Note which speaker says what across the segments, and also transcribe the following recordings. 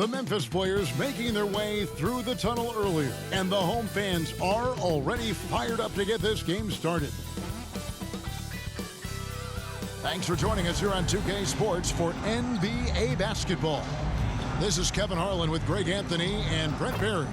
Speaker 1: The Memphis players making their way through the tunnel earlier, and the home fans are already fired up to get this game started. Thanks for joining us here on 2K Sports for NBA basketball. This is Kevin Harlan with Greg Anthony and Brent Barry.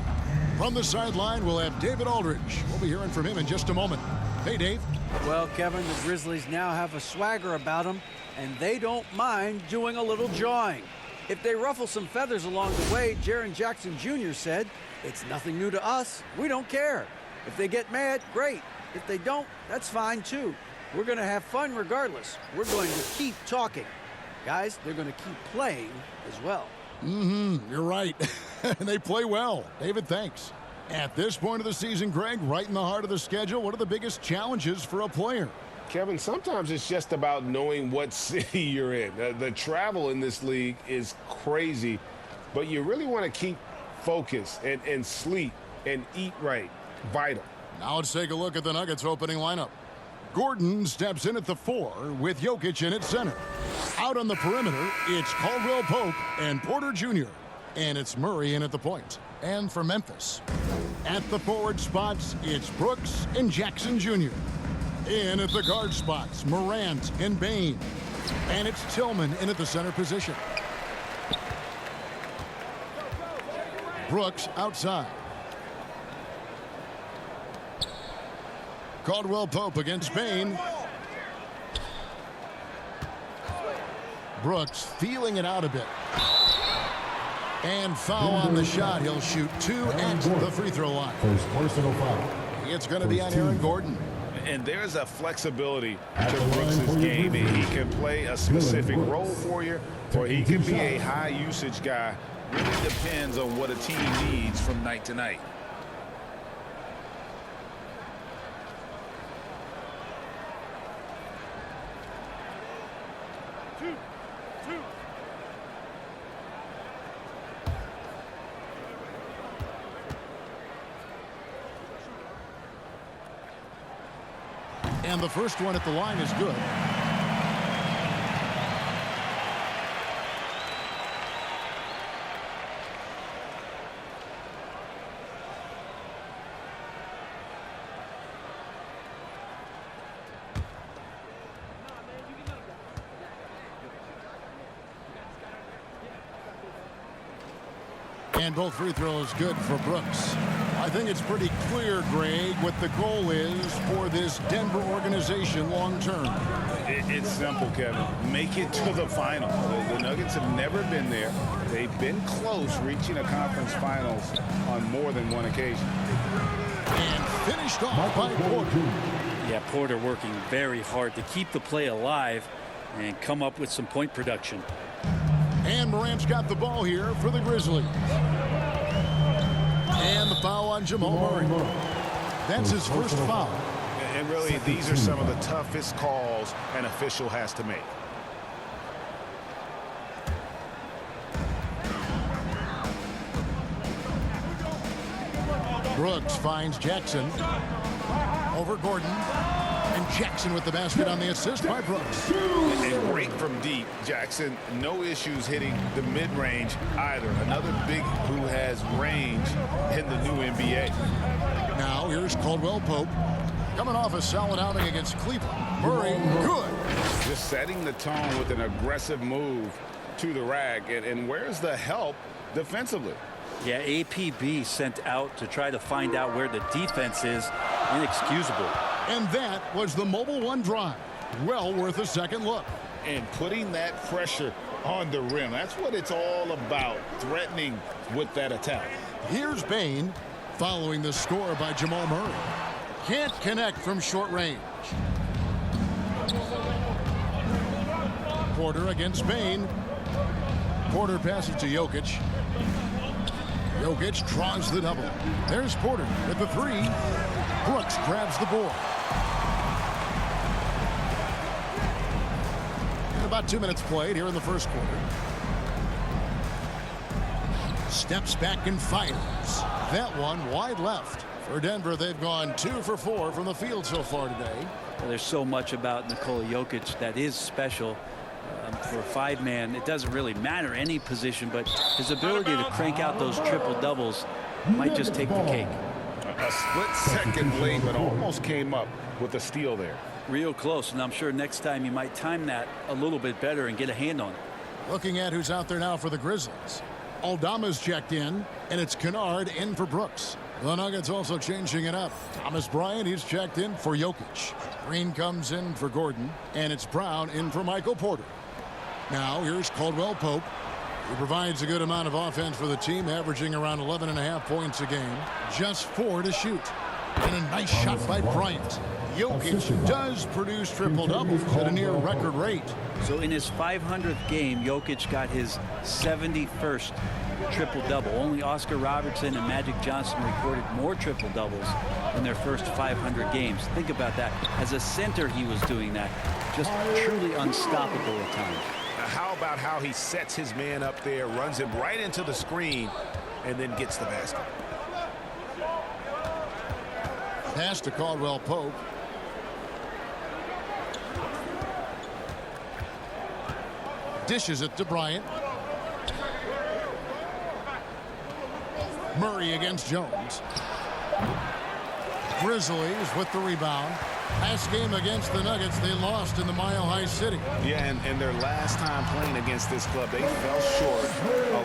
Speaker 1: From the sideline, we'll have David Aldridge. We'll be hearing from him in just a moment. Hey, Dave.
Speaker 2: Well, Kevin, the Grizzlies now have a swagger about them, and they don't mind doing a little jawing. If they ruffle some feathers along the way, Jaren Jackson Jr. said, "It's nothing new to us. We don't care. If they get mad, great. If they don't, that's fine too. We're going to have fun regardless. We're going to keep talking." Guys, they're going to keep playing as well.
Speaker 1: You're right. And they play well. David, thanks. At this point of the season, Greg, right in the heart of the schedule, what are the biggest challenges for a player?
Speaker 3: Kevin, sometimes it's just about knowing what city you're in. The travel in this league is crazy, but you really want to keep focus and sleep and eat right. Vital.
Speaker 1: Now let's take a look at the Nuggets opening lineup. Gordon steps in at the 4 with Jokic in at center. Out on the perimeter, it's Caldwell Pope and Porter Jr. And it's Murray in at the point. And for Memphis, at the forward spots, it's Brooks and Jackson Jr. In at the guard spots, Morant and Bane. And it's Tillman in at the center position. Brooks outside. Caldwell Pope against Bane. Brooks feeling it out a bit. And foul on the shot. He'll shoot 2 at the free throw line.
Speaker 4: First personal foul.
Speaker 1: It's going to be on Aaron Gordon.
Speaker 3: And there's a flexibility to Brooks' game. He can play a specific role for you, or he can be a high-usage guy. Really depends on what a team needs from night to night.
Speaker 1: And the first one at the line is good. And both free throws good for Brooks. I think it's pretty clear, Greg, what the goal is for this Denver organization long term.
Speaker 3: It's simple, Kevin. Make it to the final. The Nuggets have never been there. They've been close reaching a conference finals on more than one occasion.
Speaker 1: And finished off by Porter.
Speaker 5: Yeah, Porter working very hard to keep the play alive and come up with some point production.
Speaker 1: And Morant's got the ball here for the Grizzlies. And the foul on Jamal Murray. That's his first foul.
Speaker 3: And really, these are some of the toughest calls an official has to make.
Speaker 1: Brooks finds Jackson over Gordon. And Jackson with the basket on the assist by Brooks.
Speaker 3: And great from deep. Jackson, no issues hitting the mid-range either. Another big who has range in the new NBA.
Speaker 1: Now here's Caldwell Pope. Coming off a solid outing against Cleveland. Murray, good.
Speaker 3: Just setting the tone with an aggressive move to the rack. And where's the help defensively?
Speaker 5: Yeah, APB sent out to try to find out where the defense is. Inexcusable.
Speaker 1: And that was the Mobile One drive. Well worth a second look.
Speaker 3: And putting that pressure on the rim. That's what it's all about, threatening with that attack.
Speaker 1: Here's Bane following the score by Jamal Murray. Can't connect from short range. Porter against Bane. Porter passes to Jokic. Jokic draws the double. There's Porter with the 3. Brooks grabs the board. About 2 minutes played here in the first quarter. Steps back and fires. That one wide left. For Denver, they've gone 2 for 4 from the field so far today.
Speaker 5: Well, there's so much about Nikola Jokic that is special. For a five-man, it doesn't really matter any position, but his ability to crank out those triple-doubles might just take the cake.
Speaker 3: A split second late, but almost came up with a steal there.
Speaker 5: Real close, and I'm sure next time you might time that a little bit better and get a hand on it.
Speaker 1: Looking at who's out there now for the Grizzlies. Aldama's checked in, and it's Kennard in for Brooks. The Nuggets also changing it up. Thomas Bryant, he's checked in for Jokic. Green comes in for Gordon, and it's Brown in for Michael Porter. Now here's Caldwell Pope. He provides a good amount of offense for the team, averaging around 11.5 points a game. Just 4 to shoot. And a nice shot by Bryant. Jokic does produce triple-doubles at a near record rate.
Speaker 5: So in his 500th game, Jokic got his 71st triple-double. Only Oscar Robertson and Magic Johnson recorded more triple-doubles in their first 500 games. Think about that. As a center, he was doing that. Just truly unstoppable at times.
Speaker 4: How about how he sets his man up there, runs him right into the screen, and then gets the basket.
Speaker 1: Pass to Caldwell Pope. Dishes it to Bryant. Murray against Jones. Grizzlies with the rebound. Last game against the Nuggets, they lost in the Mile High City.
Speaker 4: Yeah, and their last time playing against this club, they fell short.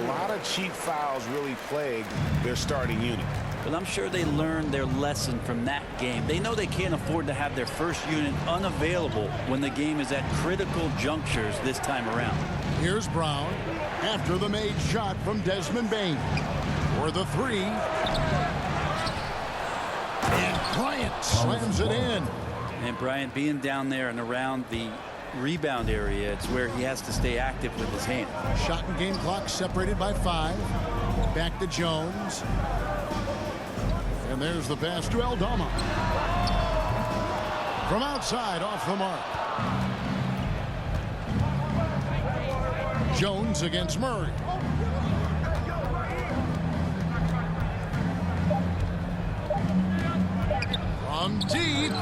Speaker 4: A lot of cheap fouls really plagued their starting unit.
Speaker 5: But I'm sure they learned their lesson from that game. They know they can't afford to have their first unit unavailable when the game is at critical junctures this time around.
Speaker 1: Here's Brown after the made shot from Desmond Bain for the three. And Bryant slams it in.
Speaker 5: And Bryant being down there and around the rebound area, it's where he has to stay active with his hand.
Speaker 1: Shot and game clock separated by 5. Back to Jones. And there's the pass to Aldama. From outside, off the mark. Jones against Murray. From deep.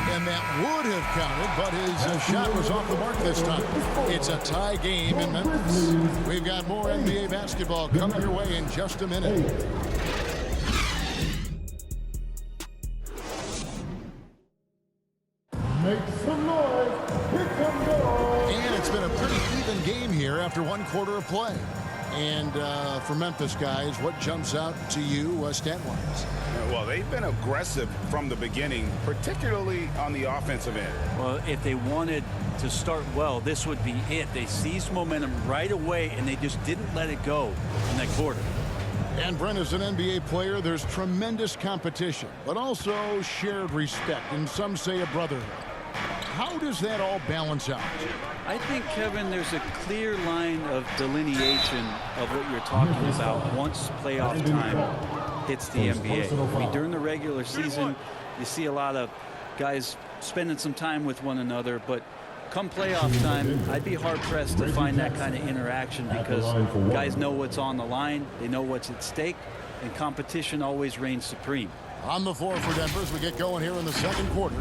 Speaker 1: And that would have counted, but his shot was off the mark this time. It's a tie game in Memphis. We've got more NBA basketball coming your way in just a minute.
Speaker 6: Make some noise. Here comes the noise.
Speaker 1: And it's been a pretty even game here after 1 quarter of play. And for Memphis guys, what jumps out to you stat-wise?
Speaker 4: Well, they've been aggressive from the beginning, particularly on the offensive end.
Speaker 5: Well, if they wanted to start well, this would be it. They seized momentum right away, and they just didn't let it go in that quarter.
Speaker 1: And Brent, as an NBA player, there's tremendous competition, but also shared respect, and some say a brotherhood. How does that all balance out?
Speaker 5: I think, Kevin, there's a clear line of delineation of what you're talking about once playoff time hits the NBA. I mean, during the regular season, you see a lot of guys spending some time with one another, but come playoff time, I'd be hard-pressed to find that kind of interaction because guys know what's on the line, they know what's at stake, and competition always reigns supreme.
Speaker 1: On the floor for Denver as we get going here in the second quarter.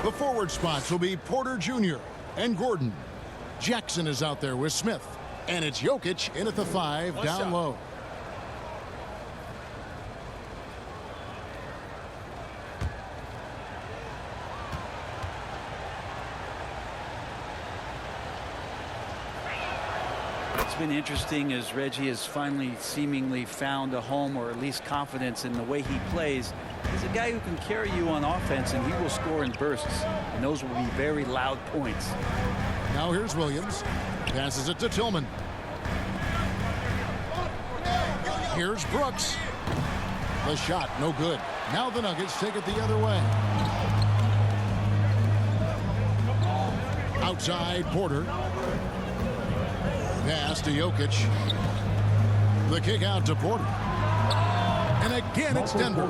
Speaker 1: The forward spots will be Porter Jr. and Gordon. Jackson is out there with Smith. And it's Jokic in at the 5 down low.
Speaker 5: It's been interesting as Reggie has finally seemingly found a home, or at least confidence in the way he plays. He's a guy who can carry you on offense, and he will score in bursts, and those will be very loud points.
Speaker 1: Now here's Williams. Passes it to Tillman. Here's Brooks. The shot, no good. Now the Nuggets take it the other way. Outside, Porter. Pass to Jokic. The kick out to Porter. And again, it's Denver.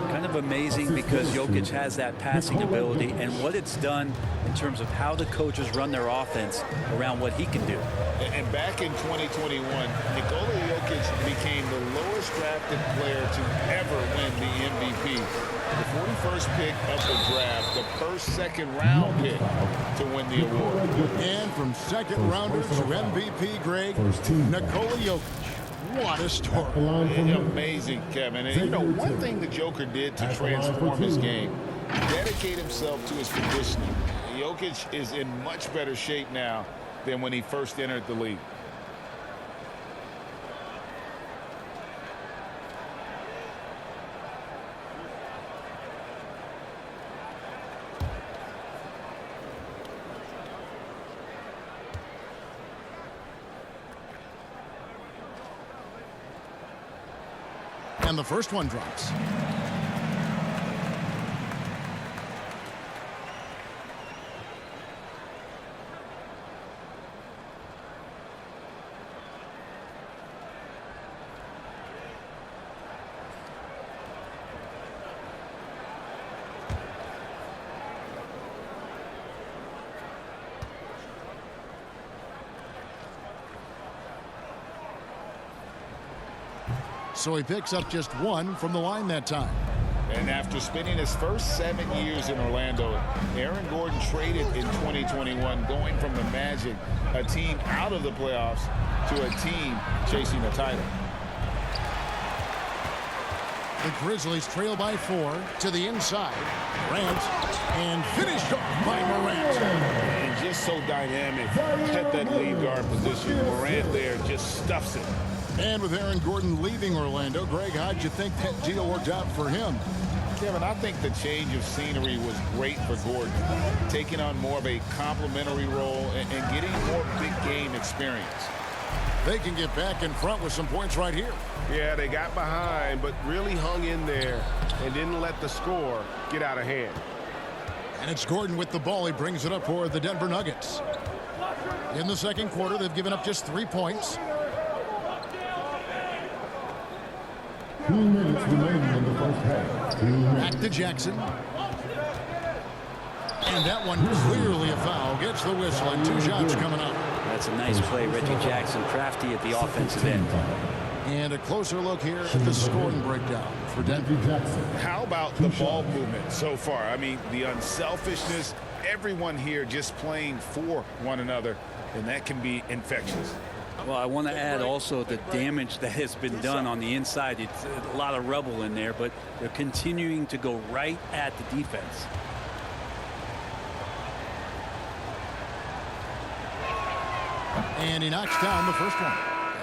Speaker 5: Kind of amazing because Jokic has that passing ability and what it's done in terms of how the coaches run their offense around what he can do.
Speaker 3: And back in 2021, Nikola Jokic became the lowest
Speaker 4: first drafted player to ever win the MVP. The 41st pick of the draft, the first second-round pick to win the award.
Speaker 1: And from second rounder to MVP, Greg, Nikola Jokic. What a story.
Speaker 4: Amazing, Kevin. And you know, one thing the Joker did to transform his game, dedicate himself to his conditioning. Jokic is in much better shape now than when he first entered the league.
Speaker 1: And the first one drops. So he picks up just one from the line that time.
Speaker 4: And after spending his first 7 years in Orlando, Aaron Gordon traded in 2021, going from the Magic, a team out of the playoffs, to a team chasing a title.
Speaker 1: The Grizzlies trail by 4 to the inside. Morant, and finished off by Morant.
Speaker 4: And just so dynamic at that lead guard position. Morant there just stuffs it.
Speaker 1: And with Aaron Gordon leaving Orlando, Greg, how'd you think that deal worked out for him?
Speaker 4: Kevin, I think the change of scenery was great for Gordon, taking on more of a complimentary role and getting more big game experience.
Speaker 1: They can get back in front with some points right here.
Speaker 3: Yeah, they got behind, but really hung in there and didn't let the score get out of hand.
Speaker 1: And it's Gordon with the ball. He brings it up for the Denver Nuggets. In the second quarter, they've given up just 3 points.
Speaker 6: 2 minutes remaining in the first half.
Speaker 1: Back to Jackson. And that one clearly a foul. Gets the whistle and 2 shots coming up.
Speaker 5: That's a nice play. Reggie Jackson crafty at the offensive end.
Speaker 1: And a closer look here at the scoring breakdown for Denver.
Speaker 4: How about the ball movement so far? I mean, the unselfishness, everyone here just playing for one another, and that can be infectious.
Speaker 5: Well, I want to add also the damage that has been done on the inside. It's a lot of rubble in there, but they're continuing to go right at the defense.
Speaker 1: And he knocks down the first one.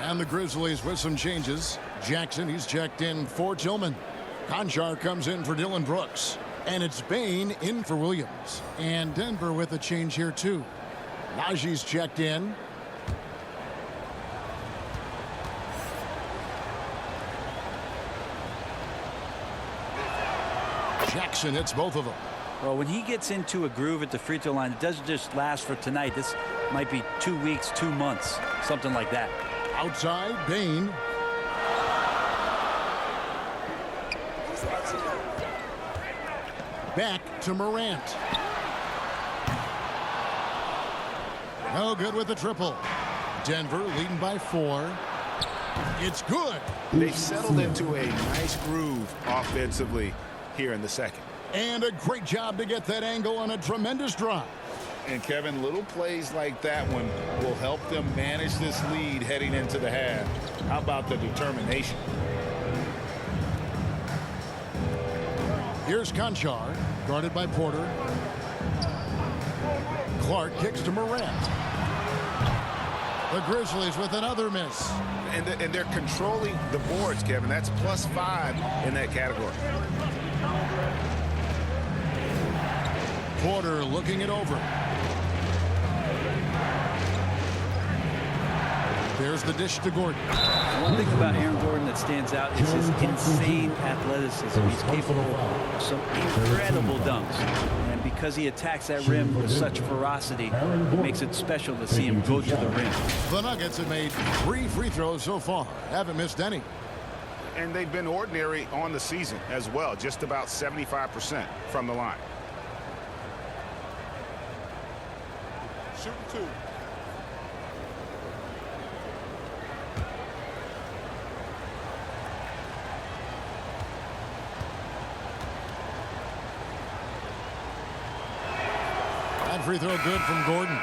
Speaker 1: And the Grizzlies with some changes. Jackson, he's checked in for Tillman. Conchar comes in for Dylan Brooks. And it's Bane in for Williams. And Denver with a change here, too. Najee's checked in. Jackson hits both of them.
Speaker 5: Well, when he gets into a groove at the free throw line, it doesn't just last for tonight. This might be 2 weeks, 2 months, something like that.
Speaker 1: Outside, Bane. Back to Morant. No good with the triple. Denver leading by 4. It's good.
Speaker 3: They've settled into a nice groove offensively here in the second.
Speaker 1: And a great job to get that angle on a tremendous drive.
Speaker 4: And Kevin, little plays like that one will help them manage this lead heading into the half. How about the determination?
Speaker 1: Here's Conchar, guarded by Porter. Clark kicks to Morant. The Grizzlies with another miss.
Speaker 3: And they're controlling the boards, Kevin. That's +5 in that category.
Speaker 1: Porter looking it over. There's the dish to Gordon.
Speaker 5: One thing about Aaron Gordon that stands out is his insane athleticism. He's capable of some incredible dunks. And because he attacks that rim with such ferocity, it makes it special to see him go to the rim.
Speaker 1: The Nuggets have made 3 free throws so far. Haven't missed any.
Speaker 3: And they've been ordinary on the season as well, just about 75% from the line. Shooting 2.
Speaker 1: free throw good from Gordon.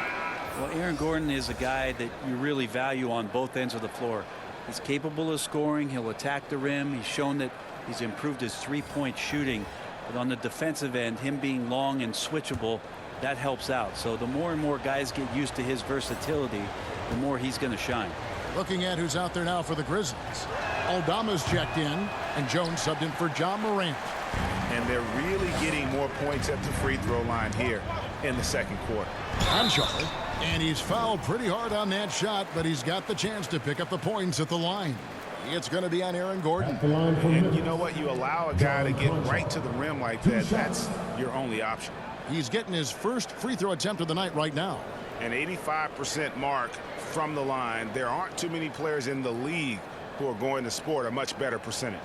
Speaker 5: Well, Aaron Gordon is a guy that you really value on both ends of the floor. He's capable of scoring. He'll attack the rim. He's shown that he's improved his three-point shooting. But on the defensive end, him being long and switchable, that helps out. So the more and more guys get used to his versatility, the more he's going to shine.
Speaker 1: Looking at who's out there now for the Grizzlies. Aldama's checked in, and Jones subbed in for John Morant.
Speaker 4: And they're really getting more points at the free throw line here in the second quarter.
Speaker 1: Conchar, and he's fouled pretty hard on that shot, but he's got the chance to pick up the points at the line. It's going to be on Aaron Gordon.
Speaker 4: And you know what? You allow a guy to get right to the rim like that, that's your only option.
Speaker 1: He's getting his first free throw attempt of the night right now.
Speaker 3: An 85% mark from the line. There aren't too many players in the league who are going to sport a much better percentage.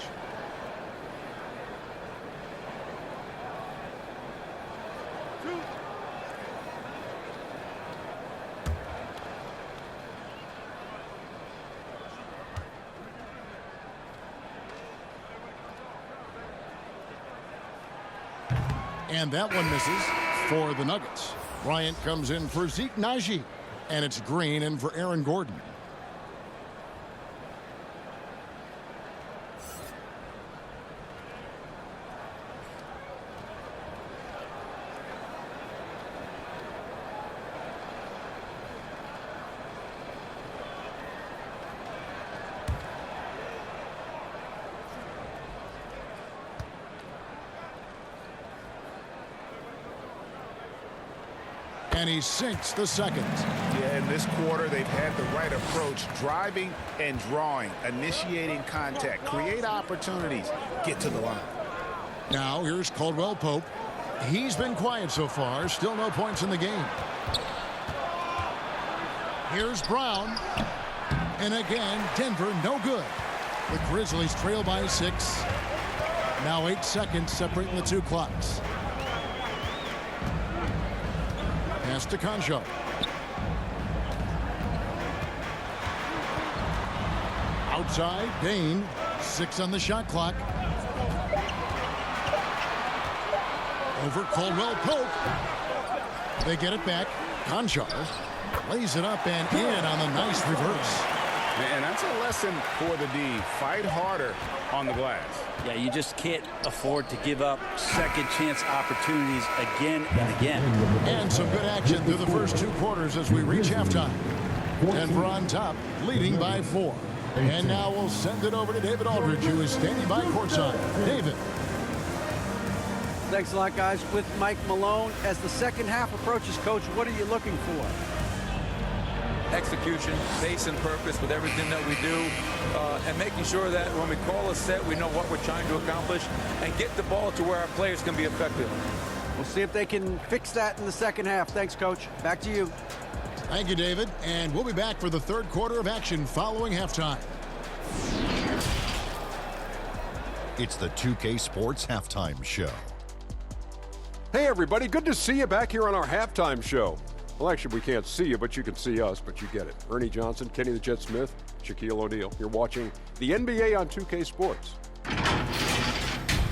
Speaker 1: And that one misses for the Nuggets. Bryant comes in for Zeke Naji. And it's Green in for Aaron Gordon. And he sinks the second.
Speaker 4: Yeah, in this quarter, they've had the right approach, driving and drawing, initiating contact, create opportunities, get to the line.
Speaker 1: Now here's Caldwell Pope. He's been quiet so far. Still no points in the game. Here's Brown. And again, Denver no good. The Grizzlies trail by 6. Now 8 seconds separating the two clocks. Pass to Concho. Outside, Dane. 6 on the shot clock. Over Caldwell Pope. They get it back. Conchar lays it up and in on the nice reverse.
Speaker 4: And that's a lesson for the D. Fight harder on the glass.
Speaker 5: Yeah, you just can't afford to give up second chance opportunities again and again.
Speaker 1: And some good action through the first 2 quarters as we reach halftime. Denver on top, leading by 4. And now we'll send it over to David Aldridge, who is standing by courtside. David.
Speaker 2: Thanks a lot, guys. With Mike Malone, as the second half approaches, Coach, what are you looking for?
Speaker 7: Execution, pace and purpose with everything that we do, and making sure that when we call a set, we know what we're trying to accomplish and get the ball to where our players can be effective.
Speaker 2: We'll see if they can fix that in the second half. Thanks, Coach. Back to you.
Speaker 1: Thank you, David. And we'll be back for the third quarter of action following halftime.
Speaker 8: It's the 2K Sports Halftime Show.
Speaker 9: Hey, everybody. Good to see you back here on our halftime show. Well, actually, we can't see you, but you can see us, but you get it. Ernie Johnson, Kenny the Jet Smith, Shaquille O'Neal. You're watching the NBA on 2K Sports.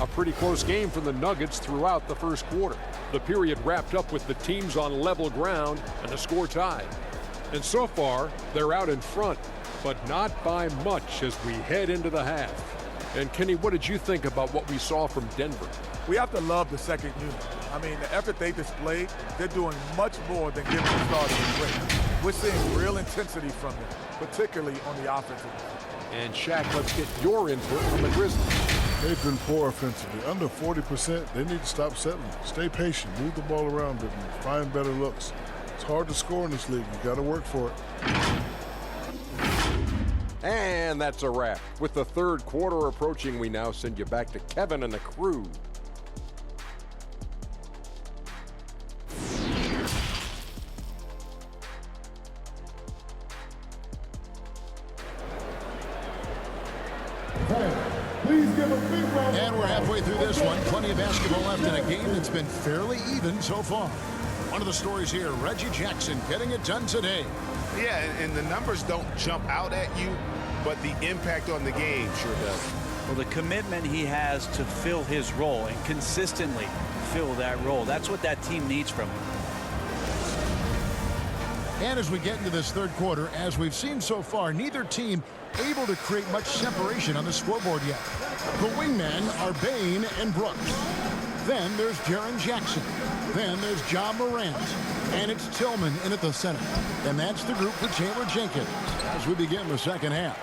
Speaker 9: A pretty close game for the Nuggets throughout the first quarter. The period wrapped up with the teams on level ground and the score tied. And so far, they're out in front, but not by much as we head into the half. And Kenny, what did you think about what we saw from Denver?
Speaker 10: We have to love the second unit. I mean, the effort they displayed, they're doing much more than giving the starters a break. We're seeing real intensity from them, particularly on the offensive end.
Speaker 9: And Shaq, let's get your input on the Grizzlies.
Speaker 6: They've been poor offensively. Under 40%, they need to stop settling. Stay patient, move the ball around a bit more, find better looks. It's hard to score in this league. You got to work for it.
Speaker 9: And that's a wrap. With the third quarter approaching, we now send you back to Kevin and the crew.
Speaker 1: And we're halfway through this one. Plenty of basketball left in a game that's been fairly even so far. One of the stories here, Reggie Jackson getting it done today.
Speaker 3: Yeah, and the numbers don't jump out at you, but the impact on the game sure does.
Speaker 5: Well, the commitment he has to fill his role and consistently fill that role, that's what that team needs from him.
Speaker 1: And as we get into this third quarter, as we've seen so far, neither team able to create much separation on the scoreboard yet. The wingmen are Bain and Brooks. Then there's Jaren Jackson. Then there's John Morant. And it's Tillman in at the center. And that's the group for Taylor Jenkins as we begin the second half.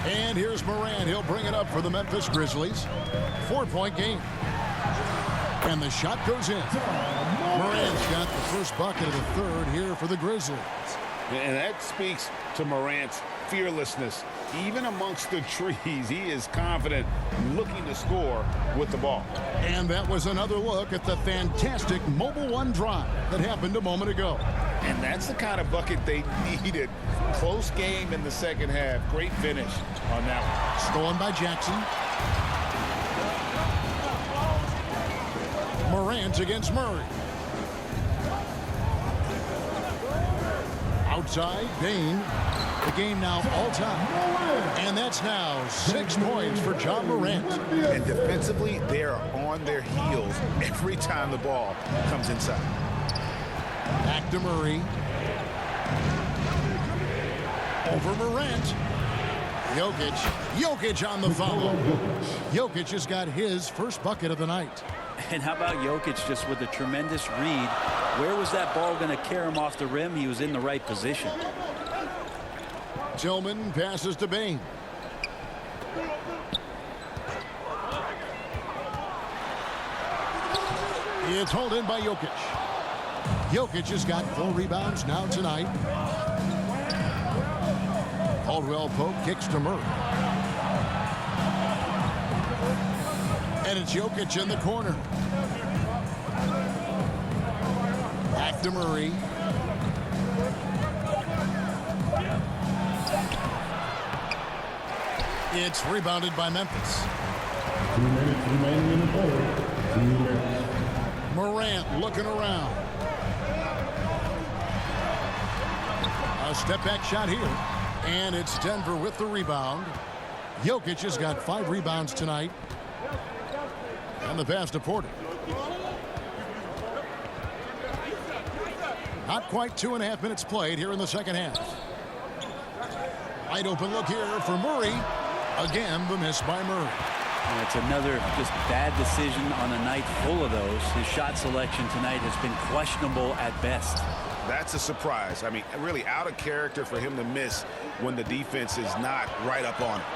Speaker 1: And here's Morant. He'll bring it up for the Memphis Grizzlies. 4-point game. And the shot goes in. Morant's got the first bucket of the third here for the Grizzlies.
Speaker 3: And that speaks to Morant's fearlessness. Even amongst the trees, he is confident, looking to score with the ball.
Speaker 1: And that was another look at the fantastic Mobile One drive that happened a moment ago.
Speaker 4: And that's the kind of bucket they needed. Close game in the second half. Great finish on that one.
Speaker 1: Stolen by Jackson. Morant against Murray. Outside, Bain. The game now all-time. And that's now 6 points for John Morant.
Speaker 4: And defensively, they're on their heels every time the ball comes inside.
Speaker 1: Back to Murray. Over Morant. Jokic on the follow. Jokic has got his first bucket of the night.
Speaker 5: And how about Jokic just with a tremendous read? Where was that ball going to carry him off the rim? He was in the right position.
Speaker 1: Tillman passes to Bain. It's hauled in by Jokic. Jokic has got 4 rebounds now tonight. Caldwell Pope kicks to Murray. And it's Jokic in the corner. Back to Murray. It's rebounded by Memphis.
Speaker 11: 2 minutes remaining in the quarter. 2 minutes.
Speaker 1: Morant looking around. A step-back shot here. And it's Denver with the rebound. Jokic has got 5 rebounds tonight. And the pass to Porter. Not quite 2.5 minutes played here in the second half. Wide open look here for Murray. Again, the miss by Murray.
Speaker 5: And it's another just bad decision on a night full of those. His shot selection tonight has been questionable at best.
Speaker 3: That's a surprise. I mean, really out of character for him to miss when the defense is not right up on him.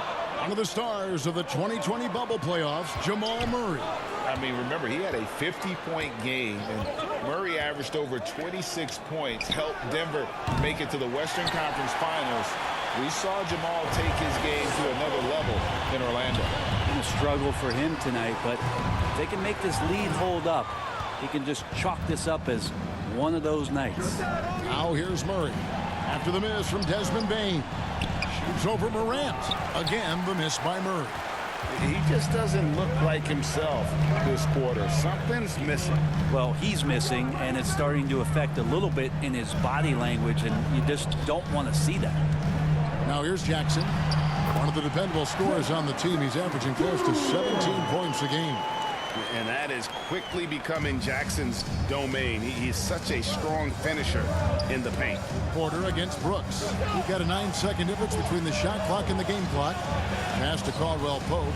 Speaker 1: One of the stars of the 2020 bubble playoffs, Jamal Murray.
Speaker 4: I mean, remember, he had a 50-point game, and Murray averaged over 26 points, helped Denver make it to the Western Conference Finals. We saw Jamal take his game to another level in Orlando.
Speaker 5: Been a struggle for him tonight, but if they can make this lead hold up, he can just chalk this up as one of those nights.
Speaker 1: Now here's Murray. After the miss from Desmond Bain. Shoots over Morant. Again, the miss by Murray.
Speaker 3: He just doesn't look like himself this quarter. Something's missing.
Speaker 5: Well, he's missing, and it's starting to affect a little bit in his body language, and you just don't want to see that.
Speaker 1: Now here's Jackson. One of the dependable scorers on the team. He's averaging close to 17 points a game.
Speaker 3: And that is quickly becoming Jackson's domain. He's such a strong finisher in the paint.
Speaker 1: Porter against Brooks. You've got a 9-second difference between the shot clock and the game clock. Pass to Caldwell Pope.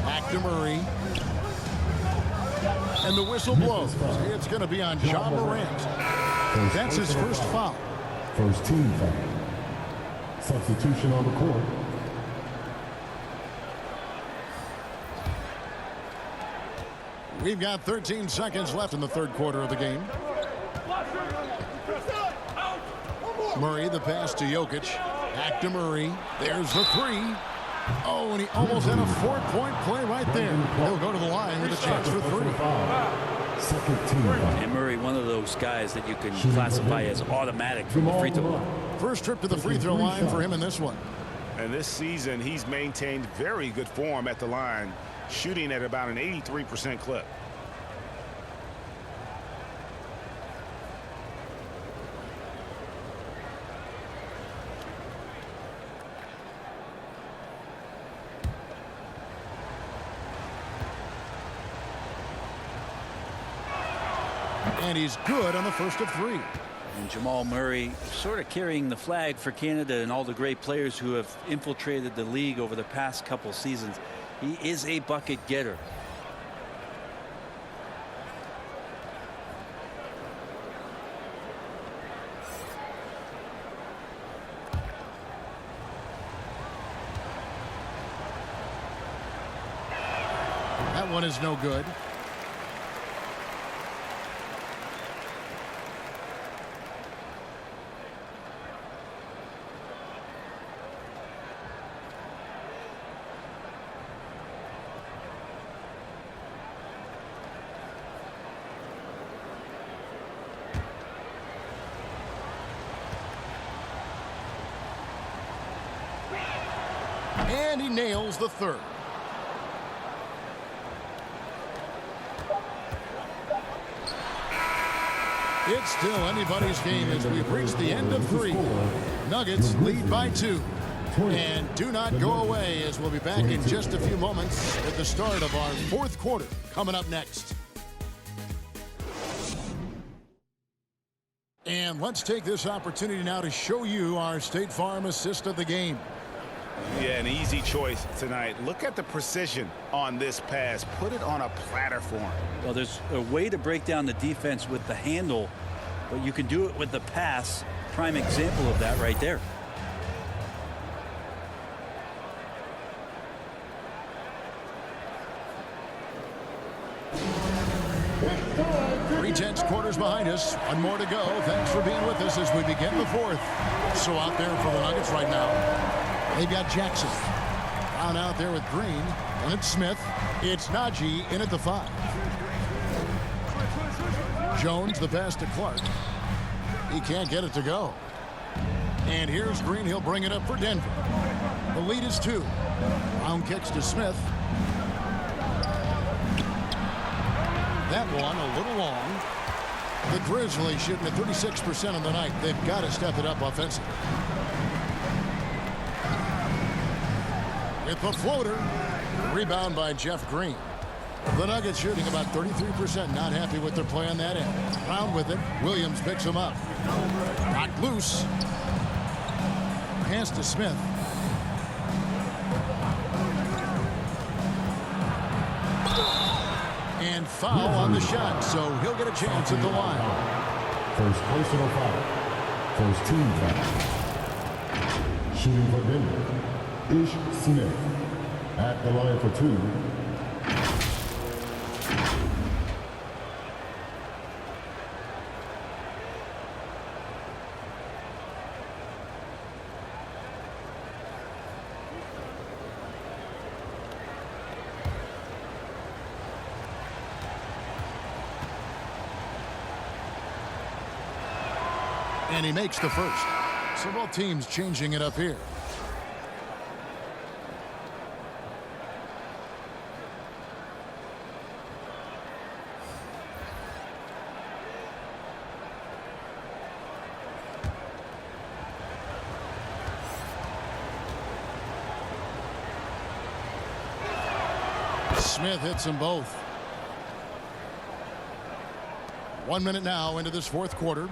Speaker 1: Back to Murray. And the whistle blows. It's going to be on John Morant. That's his first foul.
Speaker 11: First team foul. Substitution on the court.
Speaker 1: We've got 13 seconds left in the third quarter of the game. Murray, the pass to Jokic. Back to Murray. There's the 3. Oh, and he almost had a 4-point play right there. He'll go to the line with a chance for 3.
Speaker 11: Second team foul.
Speaker 5: And Murray, one of those guys that you can classify as automatic from the free throw line.
Speaker 1: First trip to the free throw line for him in this one.
Speaker 3: And this season, he's maintained very good form at the line, shooting at about an 83% clip.
Speaker 1: And he's good on the first of 3.
Speaker 5: And Jamal Murray sort of carrying the flag for Canada and all the great players who have infiltrated the league over the past couple seasons. He is a bucket getter.
Speaker 1: That one is no good. And he nails the third. It's still anybody's game as we've reached the end of 3. Nuggets lead by 2. And do not go away, as we'll be back in just a few moments at the start of our 4th quarter coming up next. And let's take this opportunity now to show you our State Farm assist of the game.
Speaker 4: Yeah, an easy choice tonight. Look at the precision on this pass. Put it on a platter for him.
Speaker 5: Well, there's a way to break down the defense with the handle, but you can do it with the pass. Prime example of that right there.
Speaker 1: Tense quarters behind us. One more to go. Thanks for being with us as we begin the 4th. So out there for the Nuggets right now, they've got Jackson. Down out there with Green. And it's Smith. It's Najee in at the 5. Jones the pass to Clark. He can't get it to go. And here's Green. He'll bring it up for Denver. The lead is 2. Round kicks to Smith. That one a little long. The Grizzlies shooting at 36% on the night. They've got to step it up offensively. With the floater. Rebound by Jeff Green. The Nuggets shooting about 33%. Not happy with their play on that end. Round with it. Williams picks him up. Knocked loose. Pass to Smith. And foul on the shot, so he'll get a chance at the line.
Speaker 11: First personal foul. First team foul. Shooting for Denver. Ish Smith at the line for 2.
Speaker 1: And he makes the first. So both teams changing it up here. Smith hits them both. 1 minute now into this 4th quarter.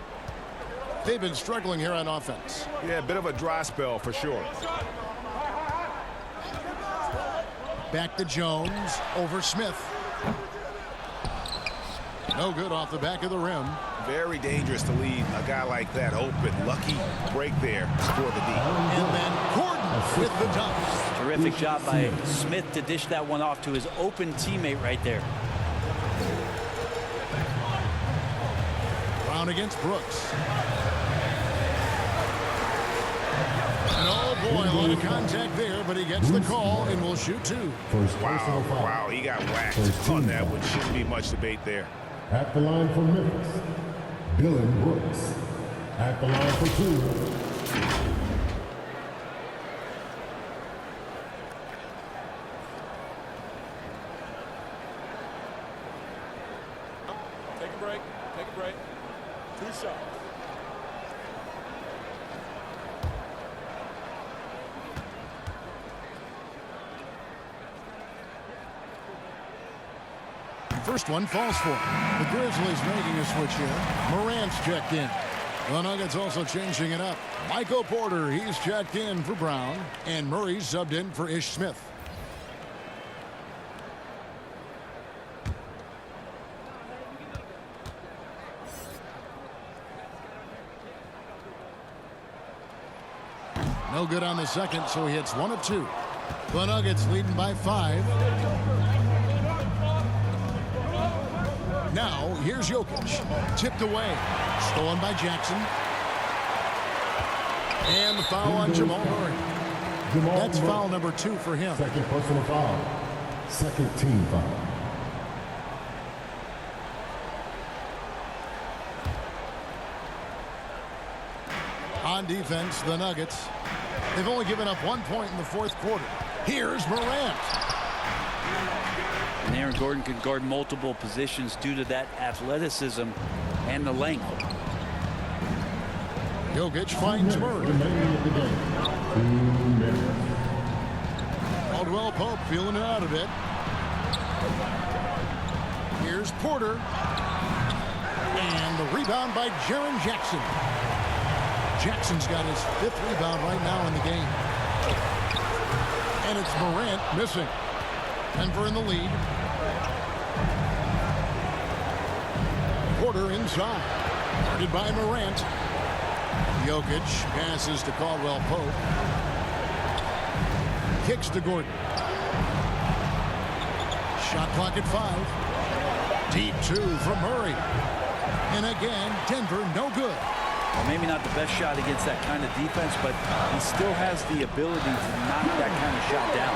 Speaker 1: They've been struggling here on offense.
Speaker 3: Yeah, a bit of a dry spell for sure.
Speaker 1: Back to Jones over Smith. No good off the back of the rim.
Speaker 4: Very dangerous to leave a guy like that open. Lucky break there for the D.
Speaker 1: And then Gordon with the dunk.
Speaker 5: Terrific job by Smith to dish that one off to his open teammate right there.
Speaker 1: Brown against Brooks. And oh boy, a lot of contact there, but he gets the call and will shoot 2.
Speaker 4: Wow, he got whacked on that one. Shouldn't be much debate there.
Speaker 11: At the line for Memphis, Dylan Brooks. At the line for 2.
Speaker 10: Take a break. Take a break. 2 shots.
Speaker 1: first one falls for him. The Grizzlies making a switch here. Morant's checked in. The Nuggets also changing it up. Michael Porter, he's checked in for Brown. And Murray's subbed in for Ish Smith. No good on the second, so he hits 1 of 2. The Nuggets leading by 5. Now, here's Jokic. Tipped away. Stolen by Jackson. And the foul on Jamal Murray. That's foul number 2 for him.
Speaker 11: Second personal foul. Second team foul.
Speaker 1: On defense, the Nuggets. They've only given up 1 point in the fourth quarter. Here's Morant.
Speaker 5: And Aaron Gordon can guard multiple positions due to that athleticism and the length.
Speaker 1: Jokic finds Murray. Caldwell Pope feeling it out a bit. Here's Porter. And the rebound by Jaren Jackson. Jackson's got his 5th rebound right now in the game. And it's Morant missing. Denver in the lead. Porter inside. Guarded by Morant. Jokic passes to Caldwell Pope. Kicks to Gordon. Shot clock at 5. Deep 2 from Murray. And again, Denver no good.
Speaker 5: Well, maybe not the best shot against that kind of defense, but he still has the ability to knock that kind of shot down.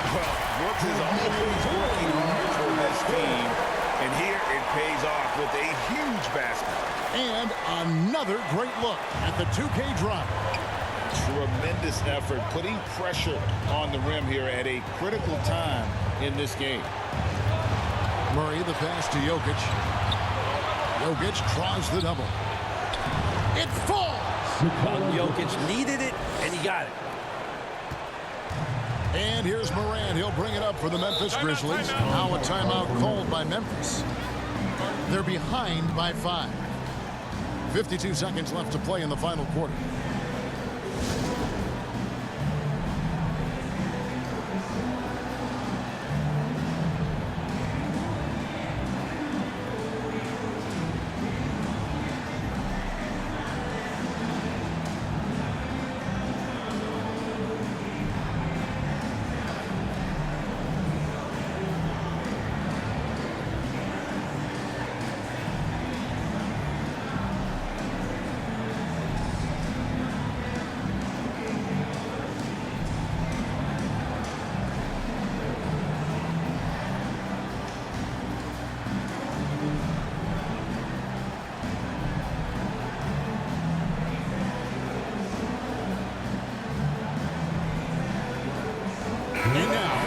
Speaker 4: Well, Brooks is always working hard for this team, and here it pays off with a huge basket.
Speaker 1: And another great look at the 2K drive.
Speaker 4: Tremendous effort, putting pressure on the rim here at a critical time in this game.
Speaker 1: Murray, the pass to Jokic. Jokic draws the double. It falls!
Speaker 5: Jokic needed it, and he got it.
Speaker 1: And here's Morant. He'll bring it up for the Memphis Grizzlies. Now a timeout called by Memphis. They're behind by 5. 52 seconds left to play in the final quarter.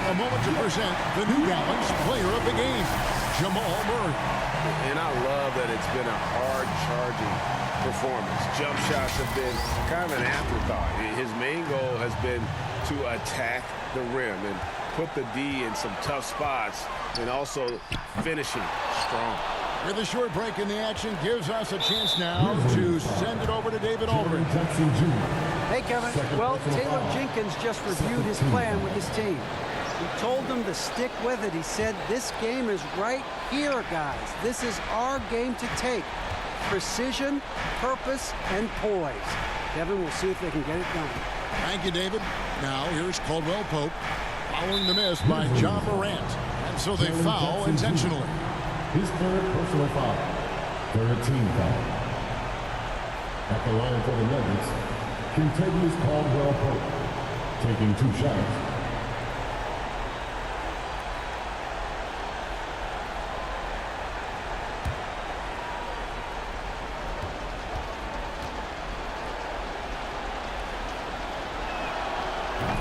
Speaker 1: A moment to present the New Balance player of the game, Jamal Murray.
Speaker 3: And I love that it's been a hard-charging performance. Jump shots have been kind of an afterthought. His main goal has been to attack the rim and put the D in some tough spots and also finishing strong.
Speaker 1: With a short break in the action, gives us a chance now to send it over to David Aldridge.
Speaker 2: Hey, Kevin. Well, Taylor Jenkins just reviewed his plan with his team. He told them to stick with it. He said, this game is right here, guys. This is our game to take. Precision, purpose, and poise. Kevin, we'll see if they can get it done.
Speaker 1: Thank you, David. Now, here's Caldwell Pope following the miss by John Morant. And so they foul intentionally.
Speaker 11: His 3rd personal foul. 3rd team foul. At the line for the Nuggets, Kentavious Caldwell Pope, taking 2 shots.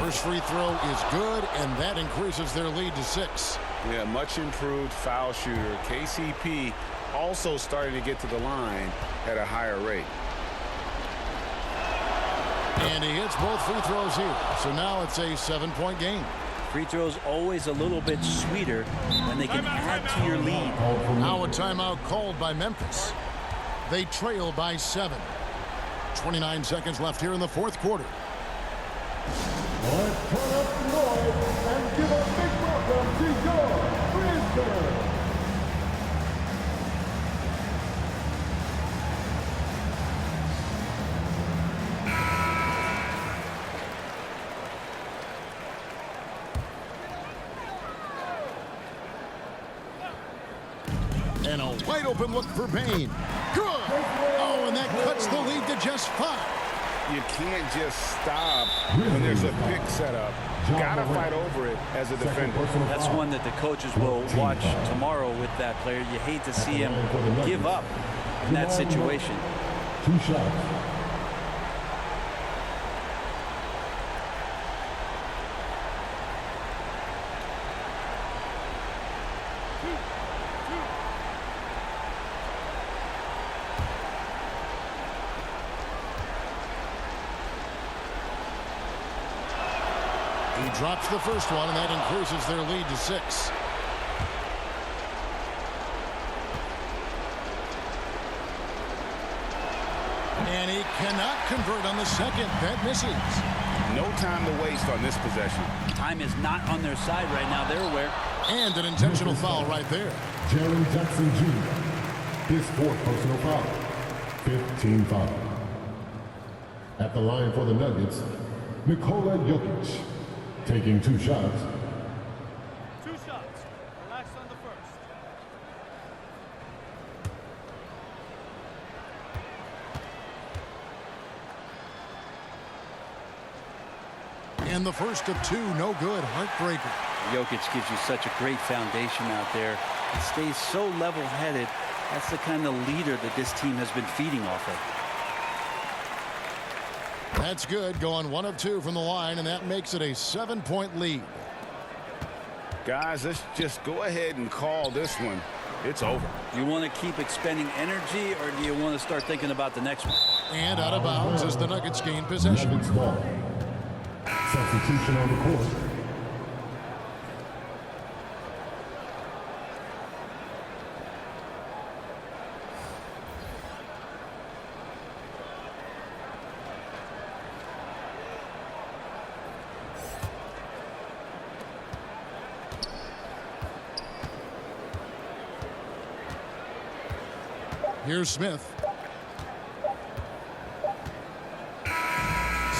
Speaker 1: First free throw is good, and that increases their lead to 6.
Speaker 3: Yeah, much improved foul shooter. KCP also starting to get to the line at a higher rate.
Speaker 1: And he hits both free throws here. So now it's a 7-point game.
Speaker 5: Free throws always a little bit sweeter when they can add to your lead.
Speaker 1: Now a timeout called by Memphis. They trail by 7. 29 seconds left here in the fourth quarter.
Speaker 11: Let's turn up the noise and give a big welcome to your Grizzlies.
Speaker 1: And a wide open look for Bain. Good! Oh, and that cuts the lead to just 5.
Speaker 3: You can't just stop when there's a pick set up. Gotta fight over it as a defender.
Speaker 5: That's one that the coaches will watch tomorrow with that player. You hate to see him give up in that situation.
Speaker 11: 2 shots.
Speaker 1: He drops the first one, and that increases their lead to 6. And he cannot convert on the second. That misses.
Speaker 3: No time to waste on this possession.
Speaker 5: Time is not on their side right now. They're aware.
Speaker 1: And an intentional foul right there.
Speaker 11: Jaren Jackson Jr. His 4th personal foul. 15 foul. At the line for the Nuggets, Nikola Jokic. Taking 2 shots.
Speaker 12: 2 shots. Relax on the first.
Speaker 1: And the first of 2, no good. Heartbreaker.
Speaker 5: Jokic gives you such a great foundation out there. He stays so level-headed. That's the kind of leader that this team has been feeding off of.
Speaker 1: That's good. Going 1 of 2 from the line, and that makes it a 7-point lead.
Speaker 3: Guys, let's just go ahead and call this one. It's over.
Speaker 5: Do you want to keep expending energy, or do you want to start thinking about the next one?
Speaker 1: And out of bounds as the Nuggets gain possession.
Speaker 11: Nuggets ball. Substitution on the court.
Speaker 1: Here's Smith.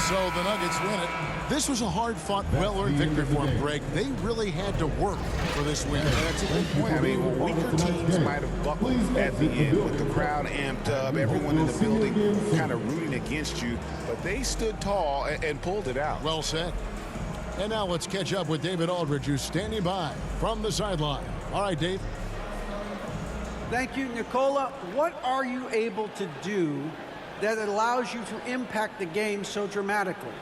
Speaker 1: So the Nuggets win it. This was a hard-fought, well-earned victory for them, Greg. They really had to work for this win.
Speaker 3: That's a good point. I mean, weaker teams might have buckled at the end with the crowd amped up, everyone in the building kind of rooting against you. But they stood tall and pulled it out.
Speaker 1: Well said. And now let's catch up with David Aldridge, who's standing by from the sideline. All right, Dave.
Speaker 2: Thank you, Nicola. What are you able to do that allows you to impact the game so dramatically?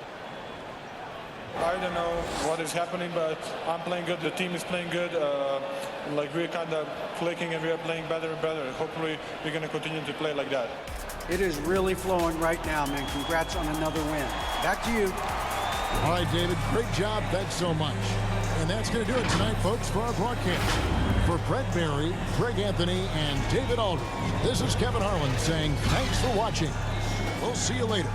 Speaker 12: I don't know what is happening, but I'm playing good. The team is playing good. Like we're kind of clicking and we're playing better and better. Hopefully we're going to continue to play like that.
Speaker 2: It is really flowing right now, man. Congrats on another win. Back to you.
Speaker 1: All right, David, great job. Thanks so much. And that's going to do it tonight, folks, for our broadcast. For Brett Barry, Greg Anthony, and David Aldridge, this is Kevin Harlan saying thanks for watching. We'll see you later.